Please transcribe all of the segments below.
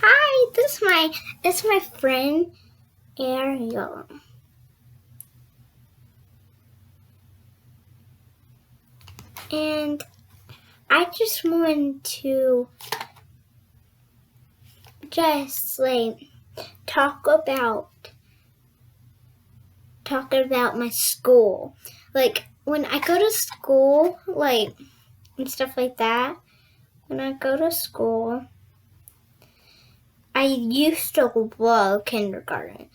Hi, this is my friend Ariel. And I just wanted to talk about my school. Like when I go to school, and stuff like that. When I go to school, I used to love kindergarten,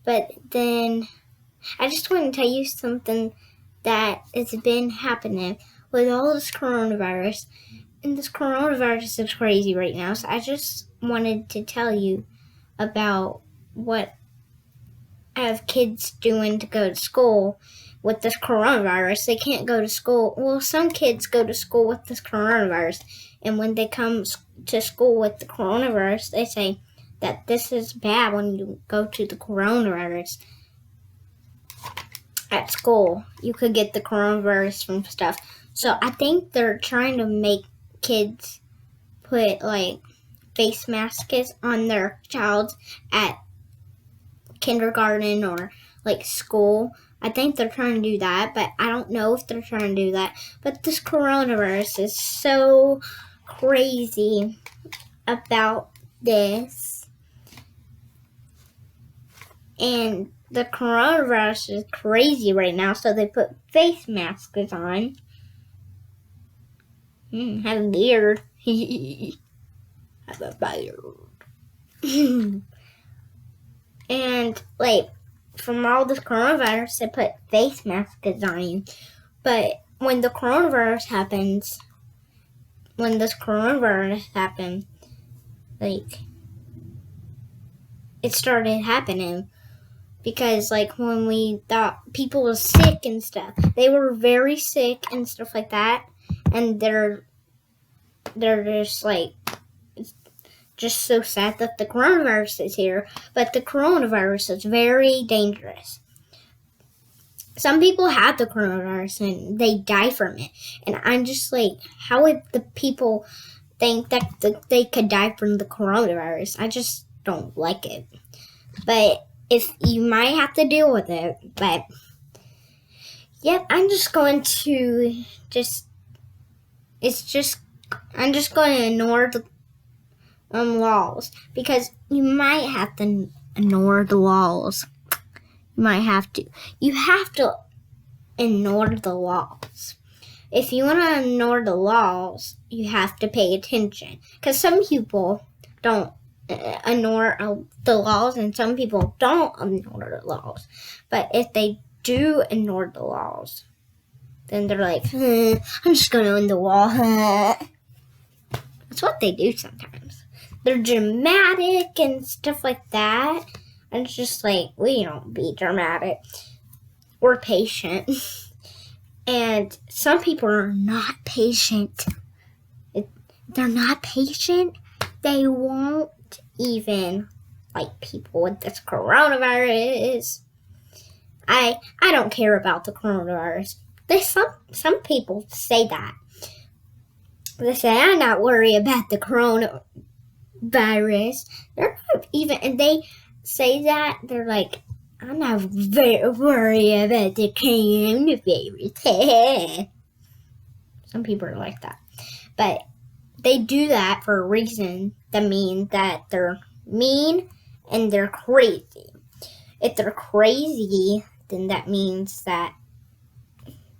but then I just want to tell you something that has been happening with all this coronavirus. And this coronavirus is crazy right now, so I just wanted to tell you about what I have kids doing to go to school with this coronavirus. They can't go to school. Well, some kids go to school with this coronavirus, and when they come to school with the coronavirus, they say that this is bad when you go to the coronavirus at school. You could get the coronavirus from stuff. So I think they're trying to make kids put face masks on their child at kindergarten or school. I think they're trying to do that, but I don't know if they're trying to do that. But this coronavirus is so crazy about this. And the coronavirus is crazy right now, so they put face masks on. Have a beard. Have a beard. And from all this coronavirus, they put face masks on you. But when this coronavirus happened, it started happening because when we thought people were sick and stuff, they were very sick and stuff like that, and they're just so sad that the coronavirus is here. But the coronavirus is very dangerous. Some people have the coronavirus and they die from it. And I'm just how would the people think that they could die from the coronavirus? I just don't like it. But if you might have to deal with it. But yep, I'm just going to I'm just going to ignore the laws, because you might have to ignore the laws. You have to ignore the laws. If you want to ignore the laws, you have to pay attention, because some people don't ignore the laws and some people don't ignore the laws. But if they do ignore the laws, then they're I'm just going to ignore the law. That's what they do sometimes. They're dramatic and stuff like that. And it's just we don't be dramatic. We're patient. And some people are not patient. If they're not patient, they won't even like people with this coronavirus. I don't care about the coronavirus. Some people say that. They say, I'm not worried about the coronavirus. They're not even, and they say that, they're I'm not very worried about the coronavirus. Some people are like that. But they do that for a reason that means that they're mean and they're crazy. If they're crazy, then that means that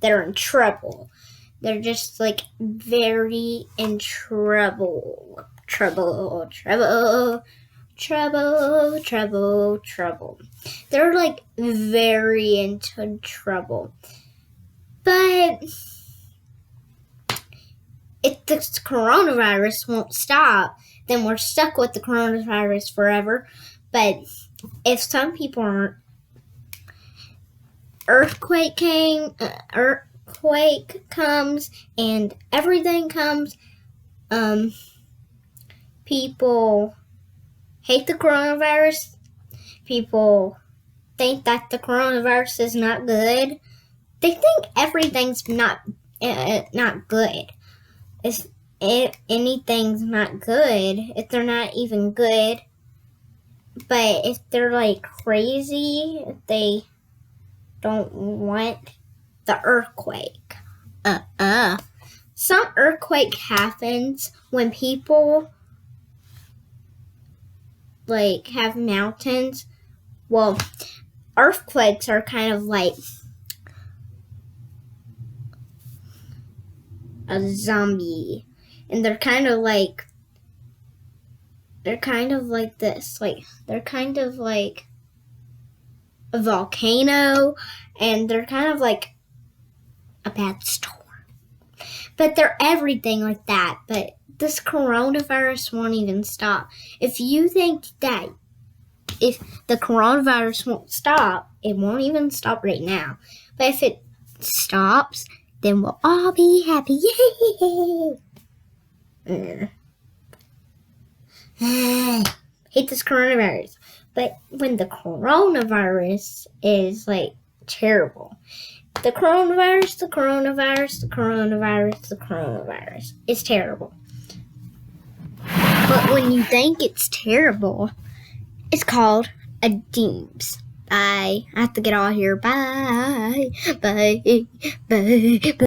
they're in trouble. They're just very in trouble. Trouble. They're very into trouble. But if this coronavirus won't stop, then we're stuck with the coronavirus forever. But if some people aren't, earthquake comes and everything comes, people hate the coronavirus. People think that the coronavirus is not good. They think everything's not good. anything's not good, if they're not even good, but if they're like crazy, if they don't want the earthquake. Some earthquake happens when people like have mountains. Well, earthquakes are kind of like a zombie, and they're kind of like this, like they're kind of like a volcano, and they're kind of like a bad storm. But they're everything like that. But this coronavirus won't even stop. If you think that if the coronavirus won't stop, it won't even stop right now. But if it stops, then we'll all be happy. Yay! Hate this coronavirus. But when the coronavirus is like terrible. The coronavirus is terrible. But when you think it's terrible, it's called a dooms. Bye. I have to get out of here. Bye. Bye. Bye. Bye.